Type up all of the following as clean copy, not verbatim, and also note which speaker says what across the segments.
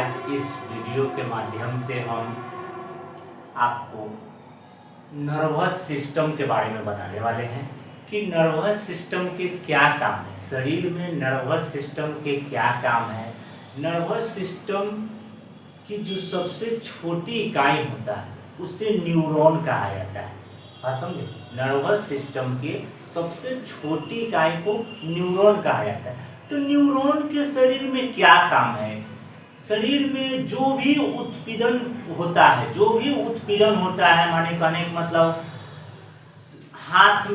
Speaker 1: आज इस वीडियो के माध्यम से हम आपको नर्वस सिस्टम के बारे में बताने वाले हैं कि नर्वस सिस्टम के क्या काम है, शरीर में नर्वस सिस्टम के क्या काम है। नर्वस सिस्टम की जो सबसे छोटी इकाई होता है उसे न्यूरॉन कहा जाता है। बात समझे, नर्वस सिस्टम के सबसे छोटी इकाई को न्यूरॉन कहा जाता है। तो न्यूरॉन के शरीर में क्या काम है? शरीर में जो भी उत्पीड़न होता है, माने कहने का मतलब हाथ,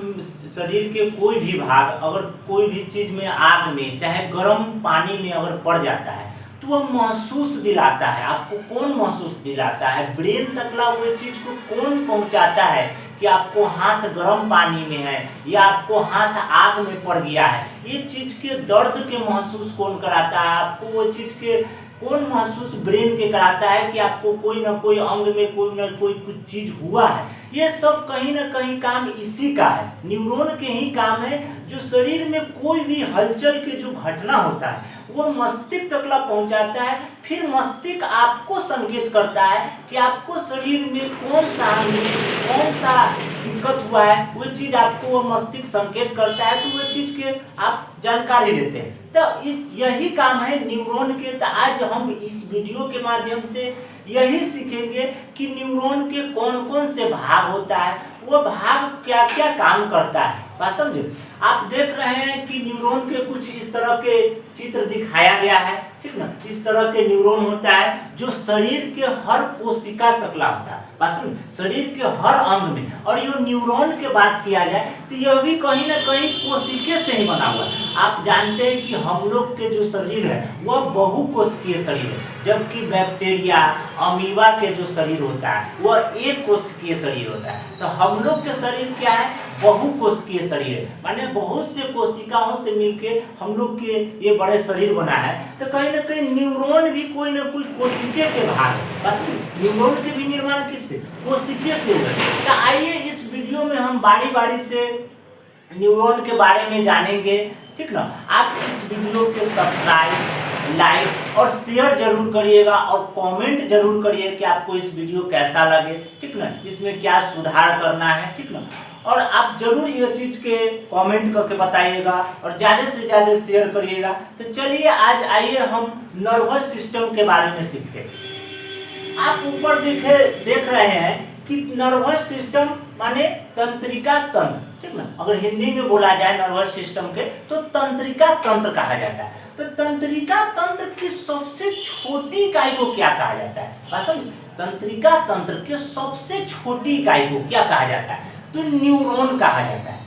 Speaker 1: शरीर के कोई भी भाग अगर कोई भी चीज में आग में चाहे गर्म पानी में अगर पड़ जाता है तो वह महसूस दिलाता है। आपको कौन महसूस दिलाता है? ब्रेन तकला हुए चीज को कौन पहुंचाता है कि आपको हाथ गर्म पानी में है या आपको हाथ आग में पड़ गया है। ये चीज के दर्द के महसूस कौन कराता है? आपको वो चीज के कौन महसूस ब्रेन के कराता है कि आपको कोई ना कोई अंग में कोई ना कोई कुछ चीज हुआ है। ये सब कहीं ना कहीं काम इसी का है, न्यूरॉन के ही काम है। जो शरीर में कोई भी हलचल के जो घटना होता है वो मस्तिष्क तकला पहुंचाता है। फिर मस्तिष्क आपको संकेत करता है कि आपको शरीर में कौन सा दिक्कत हुआ है। वो चीज आपको वो मस्तिष्क संकेत करता है तो वो चीज के आप जानकारी लेते हैं। तो यही काम है न्यूरॉन के। तो आज हम इस वीडियो के माध्यम से यही सीखेंगे कि न्यूरॉन के कौन कौन से भाग होता है, वो भाग क्या क्या काम करता है। बात समझे, आप देख रहे हैं कि न्यूरॉन के कुछ इस तरह के चित्र दिखाया गया है, ठीक ना। इस तरह के न्यूरॉन होता है जो शरीर के हर कोशिका तकला होता है। बात समझे, शरीर के हर अंग में। और ये न्यूरॉन के बात किया जाए तो यह भी कहीं ना कहीं कोशिका से ही बना हुआ है। आप जानते हैं कि हम लोग के जो शरीर है वह बहुकोशिकीय शरीर है, जबकि बैक्टीरिया, अमीबा के जो शरीर होता है वह एक कोशिकीय शरीर होता है। तो हम लोग के शरीर क्या है? बहुकोशिकीय शरीर है, माने बहुत से कोशिकाओं से मिलके हम लोग के ये बड़े शरीर बना है। तो कहीं ना कहीं न्यूरॉन भी कोई ना कोई कोशिका के भाग है। न्यूरॉन के भी निर्माण किससे? कोशिका से हुआ। तो आइए इस वीडियो में हम बारी बारी से न्यूरॉन के बारे में जानेंगे, ठीक ना। आप इस वीडियो के सब्सक्राइब, लाइक और शेयर जरूर करिएगा और कमेंट जरूर करिए कि आपको इस वीडियो कैसा लगे, ठीक ना, इसमें क्या सुधार करना है, ठीक ना। और आप जरूर ये चीज के कमेंट करके बताइएगा और ज्यादा से ज्यादा शेयर करिएगा। तो चलिए आज आइए हम नर्वस सिस्टम के बारे में सीखते हैं। आप ऊपर देख रहे हैं कि नर्वस सिस्टम माने तंत्रिका तंत्र, ठीक ना। अगर हिंदी में बोला जाए नर्वस सिस्टम के तो तंत्रिका तंत्र कहा जाता है। तो तंत्रिका तंत्र की सबसे छोटी इकाई को क्या कहा जाता है? तंत्रिका तंत्र के सबसे छोटी इकाई को क्या कहा जाता है? तो न्यूरॉन कहा जाता है।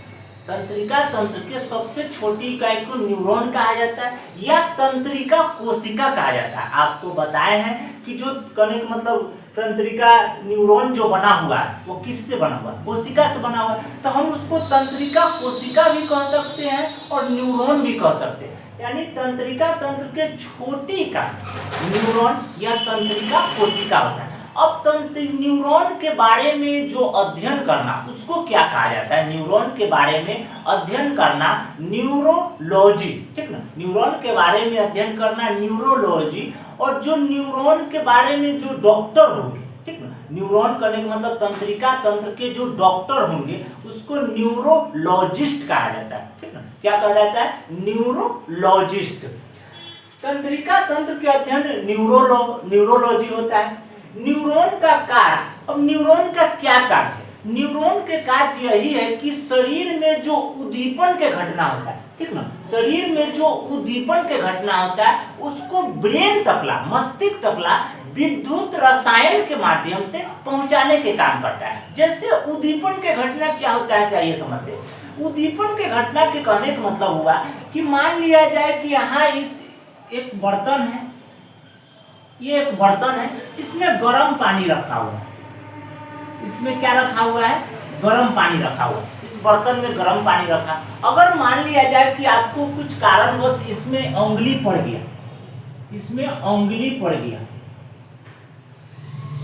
Speaker 1: तंत्रिका तंत्र के सबसे छोटी इकाई को न्यूरॉन कहा जाता है या तंत्रिका कोशिका कहा जाता है। आपको बताए हैं कि जो कहने का मतलब तंत्रिका न्यूरॉन जो बना हुआ है वो किससे बना हुआ है? कोशिका से बना हुआ है। तो हम उसको तंत्रिका कोशिका भी कह सकते हैं और न्यूरॉन भी कह सकते हैं। यानी तंत्रिका तंत्र के छोटी इकाई न्यूरॉन या तंत्रिका कोशिका होता है। अब न्यूरॉन के बारे में जो अध्ययन करना उसको क्या कहा जाता है? न्यूरॉन के बारे में अध्ययन करना न्यूरोलॉजी, ठीक ना। न्यूरॉन के बारे में अध्ययन करना न्यूरोलॉजी। और जो न्यूरॉन के बारे में जो डॉक्टर होंगे, ठीक ना, न्यूरॉन करने का मतलब तंत्रिका तंत्र के जो डॉक्टर होंगे उसको न्यूरोलॉजिस्ट कहा जाता है, ठीक ना। क्या कहा जाता है? न्यूरोलॉजिस्ट। तंत्रिका तंत्र के अध्ययन न्यूरोलॉजी होता है। न्यूरॉन का कार्य, अब न्यूरॉन का क्या कार्य है? न्यूरॉन के कार्य यही है कि शरीर में जो उद्दीपन के घटना होता है, ठीक ना, शरीर में जो उद्दीपन के घटना होता है उसको ब्रेन तकला, मस्तिष्क तकला विद्युत रसायन के माध्यम से पहुंचाने के काम करता है। जैसे उद्दीपन के घटना क्या होता है चाहिए समझते हैं। उद्दीपन के घटना के कहने का मतलब हुआ कि मान लिया जाए कि यहाँ इस एक बर्तन है, ये एक बर्तन है, इसमें गर्म पानी रखा हुआ है। इसमें क्या रखा हुआ है? गर्म पानी रखा हुआ है। इस बर्तन में गर्म पानी रखा। अगर मान लिया जाए कि आपको कुछ कारणवश इसमें उंगली पड़ गया, इसमें उंगली पड़ गया,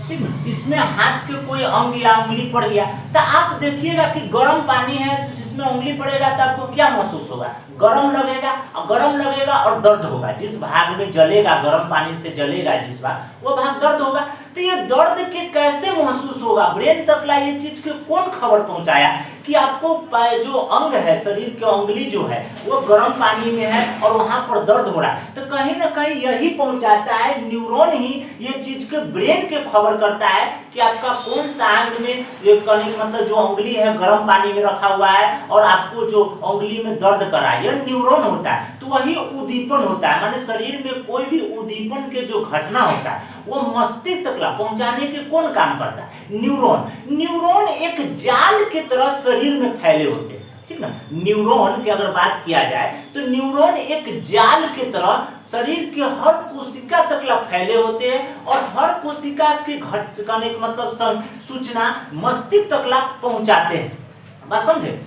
Speaker 1: ठीक है, इसमें हाथ के कोई अंग या उंगली पड़ गया तो आप देखिएगा कि गर्म पानी है तो जिसमें उंगली पड़ेगा तो आपको क्या महसूस होगा, गर्म लगेगा, और गर्म लगेगा और दर्द होगा। जिस भाग में जलेगा, गर्म पानी से जलेगा जिस भाग, वो भाग दर्द होगा। तो ये दर्द के कैसे महसूस होगा, ब्रेन तक ला ये चीज के कौन खबर पहुंचाया कि आपको जो अंग है, शरीर की उंगली जो है वो गर्म पानी में है और वहां पर दर्द हो रहा है। तो कहीं ना कहीं यही पहुंचाता है, न्यूरॉन ही ये चीज के ब्रेन के खबर करता है कि आपका कौन सा अंग में ये मतलब जो उंगली है गर्म पानी में रखा हुआ है और आपको जो उंगली में दर्द कर रहा है, यह न्यूरॉन होता है। तो वही उद्दीपन होता है, माने शरीर में कोई भी उद्दीपन के जो घटना होता है वो मस्तिष्क तक पहुंचाने के कौन काम करता है, न्यूरॉन। न्यूरॉन एक जाल की तरह शरीर में फैले होते हैं, ठीक ना। न्यूरॉन की अगर बात किया जाए तो न्यूरॉन एक जाल की तरह शरीर के हर कोशिका तक फैले होते हैं और हर कोशिका के घटने का मतलब सूचना मस्तिष्क तक पहुंचाते हैं। बात समझे।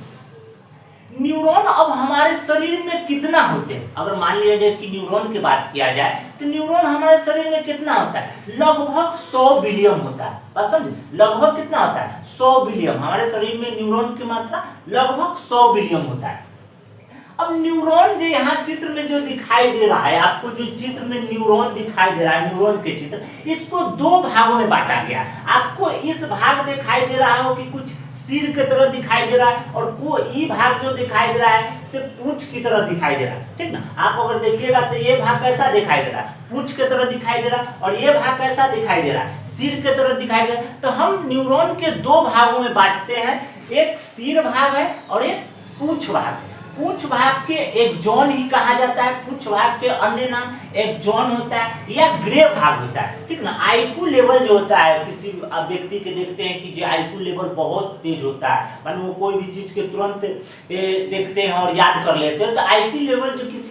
Speaker 1: न्यूरॉन अब हमारे शरीर में कितना होते हैं, अगर मान लिया जाए कि न्यूरॉन की बात किया जाए तो न्यूरॉन हमारे शरीर में कितना होता है, लगभग 100 बिलियन होता है। बात समझे, लगभग कितना होता है, 100 बिलियन। हमारे शरीर में न्यूरॉन की मात्रा लगभग 100 बिलियन होता है। अब न्यूरॉन जो यहाँ चित्र में जो दिखाई दे रहा है, आपको जो चित्र में न्यूरॉन दिखाई दे रहा है, न्यूरॉन के चित्र, इसको दो भागों में बांटा गया। आपको इस भाग दिखाई दे रहा हो कि कुछ सिर की तरह दिखाई दे रहा है और वो ई भाग जो दिखाई दे रहा है से पूंछ की तरह दिखाई दे रहा है, ठीक ना। आप अगर देखिएगा तो ये भाग कैसा दिखाई दे रहा है, पूंछ की तरह दिखाई दे रहा है, और ये भाग कैसा दिखाई दे रहा है, सिर की तरह दिखाई दे रहा है। तो हम न्यूरॉन के दो भागों में बांटते हैं, एक सिर भाग है और एक पूंछ भाग है। पूंछ भाग के एक्सॉन ही कहा जाता है, पूंछ भाग के अन्य नाम एक्सॉन होता है या ग्रे भाग होता है, ठीक ना। आईक्यू लेवल जो होता है, किसी व्यक्ति के देखते हैं कि जो आईक्यू लेवल बहुत तेज होता है, मानो वो कोई भी चीज के तुरंत देखते हैं और याद कर लेते हैं, तो आईक्यू लेवल जो किसी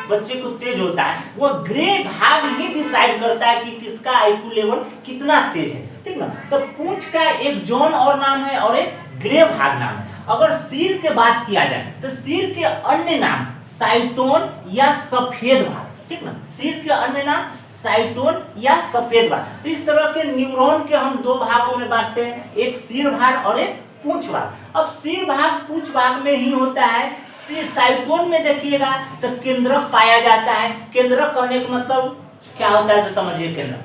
Speaker 1: बच्चे को तेज होता है वो ग्रे भाग ही डिसाइड करता है कि किसका आईक्यू लेवल कितना तेज है, ठीक ना। तो पूंछ का एक जोन और नाम है और एक ग्रे भाग नाम है। अगर सिर के बात किया जाए तो सिर के अन्य नाम साइटोन या सफेद भाग, ठीक ना। सिर के अन्य नाम साइटोन या सफेद भाग। तो इस तरह के न्यूरॉन के हम दो भागों में बांटते हैं, एक सिर भाग और एक पूंछ भाग। अब सिर भाग पूंछ भाग में ही होता है। साइटोन में देखिएगा तो केंद्रक पाया जाता है। केंद्रक कहने का मतलब क्या होता है समझिए। केंद्रक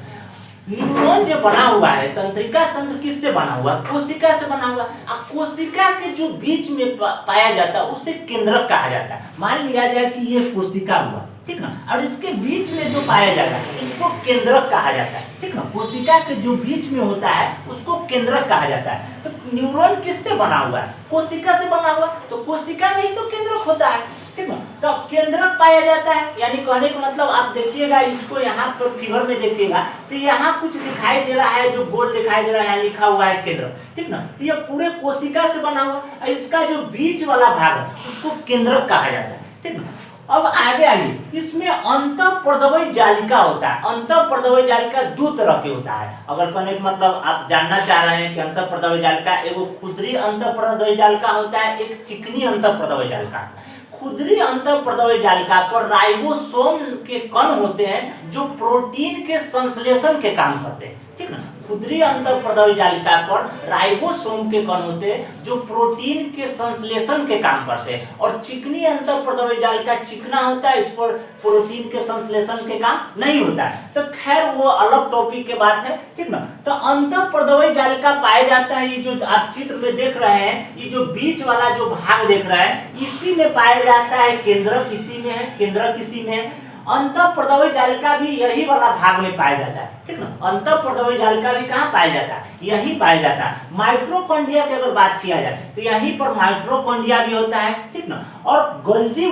Speaker 1: न्यूरॉन जो बना हुआ है, तंत्रिका तंत्र किससे बना हुआ, कोशिका से बना हुआ। कोशिका के जो बीच में पाया जाता है उसे केंद्रक कहा जाता है। मान लिया जाए कि ये कोशिका हुआ, ठीक ना, और इसके बीच में जो पाया जाता है इसको केंद्रक कहा जाता है, ठीक ना। कोशिका के जो बीच में होता है उसको केंद्रक कहा जाता है। तो न्यूरॉन किससे बना हुआ है, कोशिका से बना हुआ, तो कोशिका में ही तो केंद्रक होता है, ठीक है। तो केंद्रक पाया जाता है, यानी कहने का मतलब आप देखिएगा इसको यहाँ पर फिगर में देखिएगा तो यहाँ कुछ दिखाई दे रहा है, जो गोल दिखाई दे रहा है, यहाँ लिखा हुआ है केंद्रक, ठीक ना। तो ये पूरे कोशिका से बना हुआ और इसका जो बीच वाला भाग है उसको केंद्रक कहा जाता है, ठीक ना। अब आगे आइए, इसमें अंतःप्रदवय जालिका होता है। अंतःप्रदवय जालिका दो तरह के होता है। अगर कहने का मतलब आप जानना चाह रहे हैं कि अंतःप्रदवय जालिका, एगो खुदरी अंतःप्रदवय जालिका होता है, एक चिकनी अंतःप्रदवय जालिका। खुदरी अंतःप्रदवय जालिका पर राइबोसोम के कण होते हैं जो प्रोटीन के संश्लेषण के काम करते हैं, ठीक ना। खुदरी अंतःप्रदवय जालिका पर राइबोसोम के कण होते हैं जो प्रोटीन के संश्लेषण के काम करते हैं, और चिकनी अंतःप्रदवय जालिका चिकना होता है, इस पर प्रोटीन के संश्लेषण के काम नहीं होता है। तो खैर वो अलग टॉपिक के बात है, ठीक ना। तो अंतःप्रदवय जालिका पाया जाता है, ये जो आप चित्र में देख रहे हैं, ये जो बीच वाला जो भाग देख रहे हैं इसी में पाया जाता है। केंद्रक इसी में है, केंद्रक इसी में है। अंतःप्रदवय जालिका भी यही वाला भाग में पाया जाता है, ठीक ना। अंतःप्रदवय जालिका भी कहाँ पाया जाता है, यही पाया जाता है। माइटोकॉन्ड्रिया की अगर बात किया जाए तो यहीं पर माइटोकॉन्ड्रिया भी होता है, ठीक ना। और गोल्जी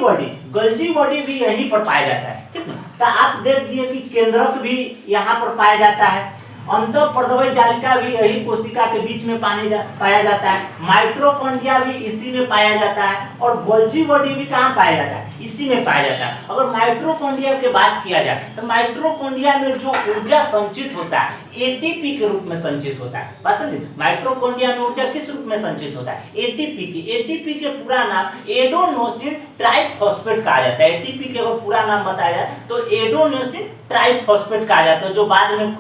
Speaker 1: बॉडी भी यहीं पर पाया जाता है, ठीक ना। तो आप देखिए कि केंद्रक भी यहाँ पर पाया जाता है। अंतःप्रदवय जालिका भी यही कोशिका के बीच में पाया जाता है। माइटोकॉन्ड्रिया भी इसी में पाया जाता है, और गोल्जी बॉडी भी कहाँ पाया जाता है, इसी में पाया जाता है। अगर माइटोकॉन्ड्रिया की बात किया जाए तो माइटोकॉन्ड्रिया में जो ऊर्जा संचित होता है एटीपी के रूप में संचित होता है। बात समझे, माइटोकॉन्ड्रिया में ऊर्जा किस रूप में संचित होता है, एटीपी के पूरा नाम एडेनोसिन ट्राइफॉस्फेट कहा जाता है। एटीपी के अगर पूरा नाम बताया जाए तो एडेनोसिन ट्राइफॉस्फेट कहा जाता है, जो बाद में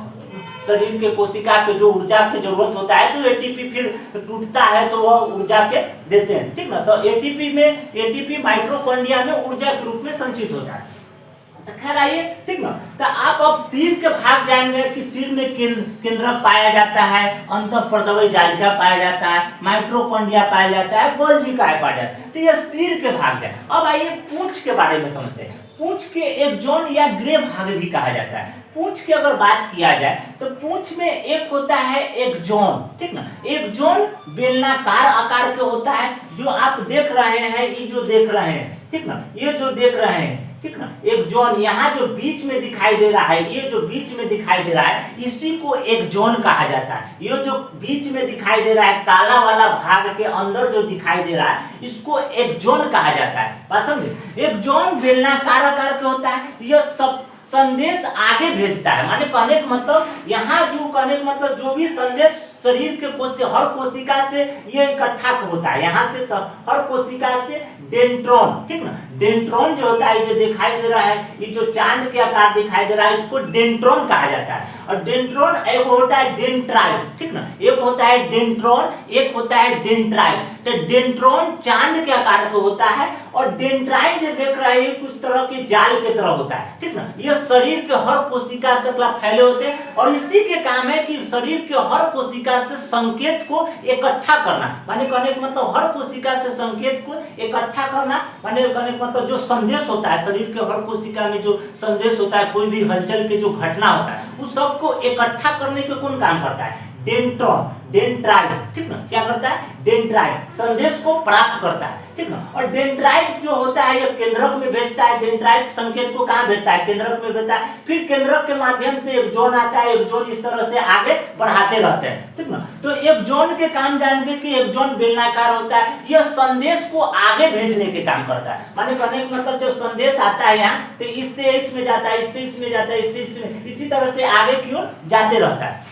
Speaker 1: शरीर के कोशिका के जो ऊर्जा की जरूरत होता है तो एटीपी फिर टूटता है तो वह ऊर्जा के देते हैं, ठीक ना। तो एटीपी माइटोकॉन्ड्रिया में ऊर्जा के रूप में संचित होता है। तो खैर आइए, ठीक ना। तो आप अब सिर के भाग जानेंगे कि सिर में केंद्रक पाया जाता है, अंतःप्रदवी जालिका पाया जाता है, माइटोकॉन्ड्रिया पाया जाता है, गोल्जी काय पाया जाता है। तो ये सिर के भाग जाए। अब आइए पूंछ के बारे में समझते हैं। पूंछ के एक जोन या ग्रे भाग भी कहा जाता है। पूंछ की अगर बात किया जाए तो पूंछ में एक होता है एक जोन, ठीक ना। एक जोन बेलनाकार आकार के होता है, जो आप देख रहे हैं, ये जो देख रहे हैं, ठीक ना, ये जो देख रहे हैं, ठीक ना, एक जोन यहाँ जो बीच में दिखाई दे रहा है, ये जो बीच में दिखाई दे रहा है, इसी को एक जोन कहा जाता है। ये जो बीच में दिखाई दे रहा है, काला वाला भाग के अंदर जो दिखाई दे रहा है, इसको एक जोन कहा जाता है। बात समझे। एक जोन बेलनाकार आकार के होता है। यह सब संदेश आगे भेजता है, माने कहने का मतलब यहाँ जो कहने का मतलब जो भी संदेश शरीर के हर कोशिका से ये इकट्ठा होता है, यहाँ से हर कोशिका से डेंड्रॉन, ठीक ना। डेंड्रॉन जो होता है, जो दिखाई दे रहा है, ये जो चांद के आकार दिखाई दे रहा है, इसको डेंड्रॉन कहा जाता है। और डेंड्रॉन एक होता है डेंड्राइट, ठीक ना। एक होता है डेंड्रॉन, एक होता है डेंड्राइट। तो डेंड्रॉन चांद के आकार का होता है और डेंड्राइट जो देख रहे हैं कुछ तरह के जाल की तरह होता है, ठीक ना। ये शरीर के हर कोशिका तक फैले होते हैं और इसी के काम है कि शरीर के हर कोशिका से संकेत को इकट्ठा करना, माने कहने का मतलब हर कोशिका से संकेत को इकट्ठा करना, माने कहने का मतलब जो संदेश होता है शरीर के हर कोशिका में जो संदेश होता है, कोई भी हलचल के जो घटना होता है, उस सबको इकट्ठा करने के कौन काम करता है? डेंड्रॉन, डेंड्राइट, ठीक ना। क्या करता है? डेंड्राइट संदेश को प्राप्त करता है, ठीक ना। और डेंड्राइट जो होता है ये केंद्रक में भेजता है। डेंड्राइट संकेत को कहाँ भेजता है? केंद्रक में भेजता है। फिर केंद्रक के माध्यम से एक जोन आता है, एक जोन इस तरह से आगे बढ़ाते रहते हैं, ठीक ना। तो एक जोन के काम जानेंगे कि एक जोन बेलनाकार होता है, यह संदेश को आगे भेजने के काम करता है। माने कहने का मतलब जब संदेश आता है यहाँ तो इससे इसमें जाता है, इससे इसमें जाता है, इससे इसमें, इसी तरह से आगे की ओर जाते रहता है।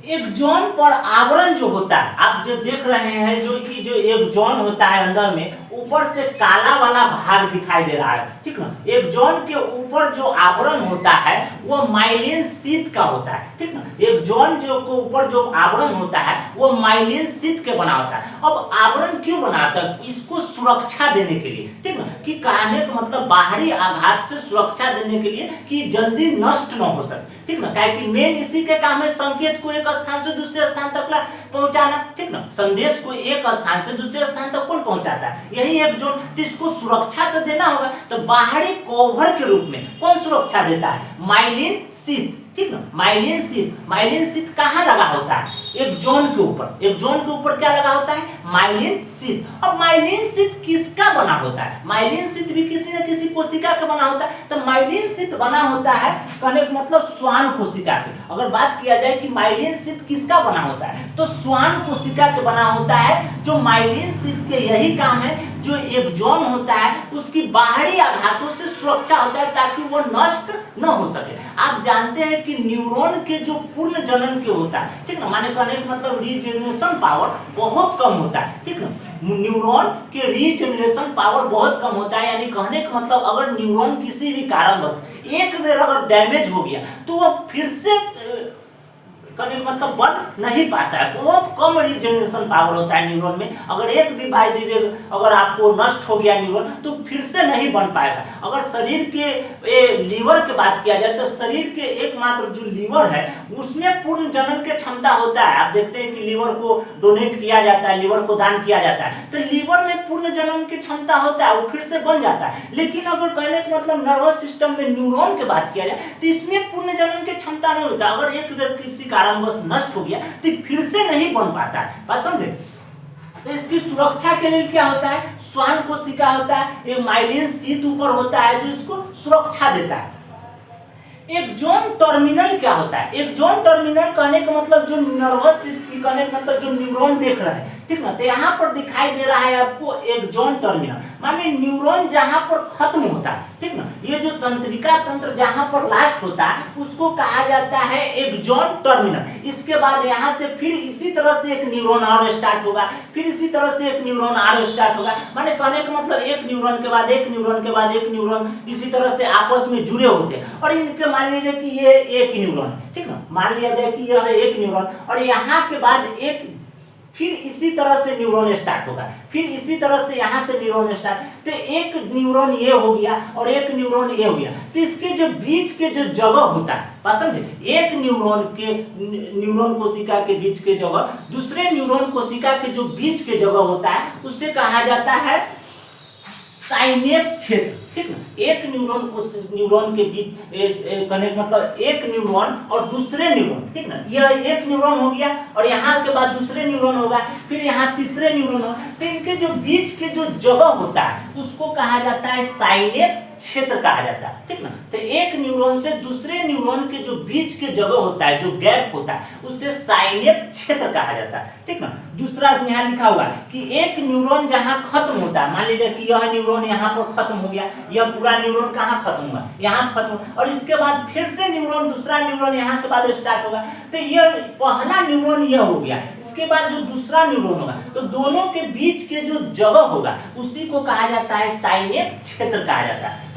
Speaker 1: एक जोन पर आवरण जो होता है, आप जो देख रहे हैं, जो कि जो एक जोन होता है अंदर में ऊपर से काला वाला भाग दिखाई दे रहा है, ठीक ना। एक जोन के ऊपर जो आवरण होता है वो माइलिन शीत का होता है, ठीक ना। एक जोन जो के ऊपर जो आवरण होता है वो माइलिन शीत के बना होता है। अब आवरण क्यों बनाता है? इसको सुरक्षा देने के लिए, ठीक ना, कि कहने का मतलब बाहरी आघात से सुरक्षा देने के लिए कि जल्दी नष्ट न हो सके, ठीक ना। कि मेन इसी के काम है संकेत को एक स्थान से दूसरे स्थान तक पहुंचाना, ठीक ना। संदेश को एक स्थान से दूसरे स्थान तक कौन पहुंचाता है? यही एक जोन। तो इसको सुरक्षा तो देना होगा, तो बाहरी कवर के रूप में कौन सुरक्षा देता है? माइलिन शीत, ठीक ना। माइलिन शीत कहाँ लगा होता है? एक जोन के ऊपर। एक जोन के ऊपर क्या लगा होता है? माइलिन शीत। अब माइलिन शीत किसका बना होता है? माइलिन शीत भी किसी न किसी कोशिका का बना होता है। तो माइलिन शीत बना होता है कहने का मतलब श्वान कोशिका की। अगर बात किया जाए कि माइलिन शीत किसका बना होता है, तो श्वान कोशिका के बना होता है। जो माइलिन शीत के यही काम है, जो एक जोन होता है उसकी बाहरी आघातों से सुरक्षा होता है ताकि वो नष्ट न हो सके। आप जानते हैं कि न्यूरॉन के जो पूर्ण जनन के होता है, ठीक ना, माने कहने का मतलब रीजनरेशन पावर बहुत कम होता है, ठीक ना। न्यूरॉन के रीजनरेशन पावर बहुत कम होता है, यानी कहने का मतलब अगर न्यूरॉन किसी भी कारणवश एक बार अगर डैमेज हो गया तो वो फिर से कहने का मतलब बन नहीं पाता है। बहुत कम रीजनरेशन पावर होता है न्यूरॉन में। अगर एक भी बाय द वे अगर आपको नष्ट हो गया न्यूरॉन तो फिर से नहीं बन पाएगा। अगर शरीर के लीवर की बात किया जाए तो शरीर के एकमात्र जो लीवर है उसमें पूर्ण जनन की क्षमता होता है। आप देखते हैं कि लीवर को डोनेट किया जाता है, लीवर को दान किया जाता है, तो लीवर में पूर्ण जनन की क्षमता होता है, वो फिर से बन जाता है। लेकिन अगर कहने का मतलब नर्वस सिस्टम में न्यूरॉन की बात किया जाए तो इसमें पूर्ण जनन की क्षमता नहीं होता। अगर एक बार किसी कारणवश नष्ट हो गया तो फिर से नहीं बन पाता है। बात समझे? तो इसकी सुरक्षा के लिए क्या होता है? श्वान कोशिका होता है, एक माइलिन शीत ऊपर होता है जो इसको सुरक्षा देता है। एक जोन टर्मिनल क्या होता है? एक जोन टर्मिनल कहने का मतलब जो नर्वस सिस्टम कहने का मतलब जो न्यूरॉन देख रहे हैं, ठीक ना। तो यहाँ पर दिखाई दे रहा है आपको एक्सॉन टर्मिनल, माने न्यूरॉन जहाँ पर खत्म होता है, ठीक ना, ये जो तंत्रिका तंत्र जहाँ पर लास्ट होता है उसको कहा जाता है एक्सॉन टर्मिनल। इसके बाद यहाँ से फिर इसी तरह से एक न्यूरॉन और स्टार्ट होगा, फिर इसी तरह से एक न्यूरॉन और स्टार्ट होगा, माने कहने का मतलब एक न्यूरॉन के बाद एक न्यूरॉन के बाद एक न्यूरॉन इसी तरह से आपस में जुड़े होते हैं। और इनके मान लीजिए कि ये एक न्यूरॉन है, ठीक ना, मान लिया जाए कि यह एक न्यूरॉन, और यहाँ के बाद एक फिर इसी तरह से न्यूरॉन स्टार्ट होगा, फिर इसी तरह से यहाँ से न्यूरॉन स्टार्ट, तो एक न्यूरॉन ये हो गया और एक न्यूरॉन ये हो गया। तो इसके जो बीच के जो जगह होता है, बात समझे, एक न्यूरॉन कोशिका के बीच के जगह दूसरे न्यूरॉन कोशिका के जो बीच के जगह होता है उससे कहा जाता है साइनेप्स क्षेत्र, ठीक ना। एक न्यूरॉन के बीच कनेक्ट मतलब एक न्यूरॉन और दूसरे न्यूरॉन, ठीक ना, यह एक न्यूरॉन हो गया और यहाँ के बाद दूसरे न्यूरॉन होगा, फिर यहाँ तीसरे न्यूरॉन होगा। तो इनके जो बीच के जो जगह होता है उसको कहा जाता है साइनेप्स क्षेत्र कहा जाता है, ठीक ना। तो एक न्यूरॉन से दूसरे न्यूरॉन के जो बीच के जगह होता है, जो गैप होता है, उसे साइनेप्स क्षेत्र कहा जाता है, ठीक ना। दूसरा यहाँ लिखा हुआ है कि एक न्यूरॉन जहाँ खत्म होता है, मान लीजिए कि यह न्यूरॉन यहाँ पर खत्म हो गया, यह पूरा न्यूरॉन कहाँ खत्म हुआ, यहाँ खत्म, और इसके बाद फिर से न्यूरॉन दूसरा न्यूरॉन यहाँ के बाद स्टार्ट होगा। तो यह पहला न्यूरॉन यह हो गया, इसके बाद जो दूसरा न्यूरॉन होगा, तो दोनों के बीच के जो जगह होगा उसी को कहा जाता है साइनेप्स क्षेत्र कहा जाता है।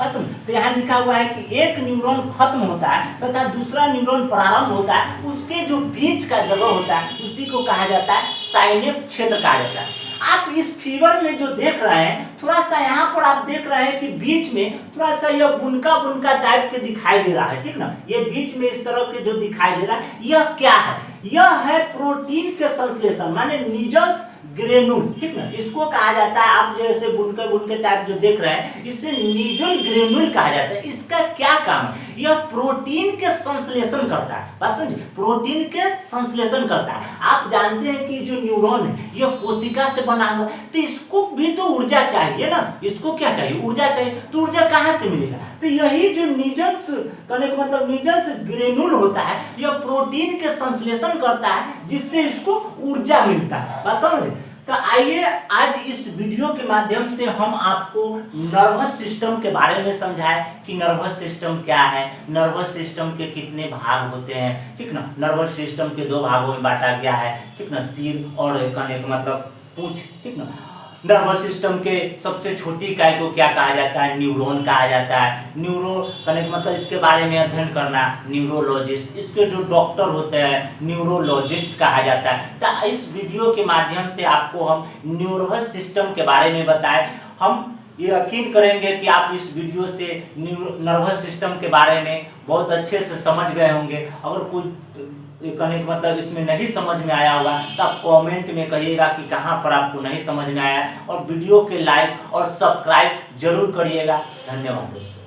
Speaker 1: तो यहाँ लिखा हुआ है कि एक न्यूरॉन खत्म होता है तथा दूसरा न्यूरॉन प्रारंभ होता है, उसके जो बीच का जगह होता है उसी को कहा जाता है साइनेप्स क्षेत्र कहा जाता है। आप इस फिगर में जो देख रहे हैं, थोड़ा सा यहाँ पर आप देख रहे हैं कि बीच में थोड़ा सा यह बुनका बुनका टाइप के दिखाई दे रहा है, ठीक ना। ये बीच में इस तरह के जो दिखाई दे रहा है, यह क्या है, यह है प्रोटीन के संश्लेषण, माने नीजल्स ग्रेनुल, ठीक ना, इसको कहा जाता है। आप जैसे बुनके टाइप जो देख रहे हैं इसे नीजल ग्रेनुल कहा जाता है। इसका क्या काम है, यह प्रोटीन के संश्लेषण करता है, बात समझे, प्रोटीन के संश्लेषण करता है। आप जानते हैं कि जो न्यूरॉन है यह कोशिका से बना हुआ है, तो इसको भी तो ऊर्जा चाहिए ना, इसको क्या चाहिए, ऊर्जा चाहिए। तो ऊर्जा कहाँ से मिलेगा, तो यही जो नीजल्स मतलब नीजल्स ग्रेनुल होता है, यह प्रोटीन के संश्लेषण करता है जिससे इसको ऊर्जा मिलता है, बात समझे। तो आइए आज इस वीडियो के माध्यम से हम आपको नर्वस सिस्टम के बारे में समझाएं कि नर्वस सिस्टम क्या है, नर्वस सिस्टम के कितने भाग होते हैं, ठीक ना। नर्वस सिस्टम के दो भागों में बांटा गया है, ठीक ना, सिर और मतलब पूंछ, ठीक ना। नर्वस सिस्टम के सबसे छोटी इकाई को क्या कहा जाता है, न्यूरॉन कहा जाता है। न्यूरो मतलब इसके बारे में अध्ययन करना न्यूरोलॉजिस्ट, इसके जो डॉक्टर होते हैं न्यूरोलॉजिस्ट कहा जाता है। तो इस वीडियो के माध्यम से आपको हम नर्वस सिस्टम के बारे में बताएं। हम यकीन करेंगे कि आप इस वीडियो से नर्वस सिस्टम के बारे में बहुत अच्छे से समझ गए होंगे। अगर कोई मतलब इसमें नहीं समझ में आया होगा तो आप कमेंट में कहिएगा कि कहाँ पर आपको नहीं समझ में आया, और वीडियो के लाइक और सब्सक्राइब जरूर करिएगा। धन्यवाद दोस्तों।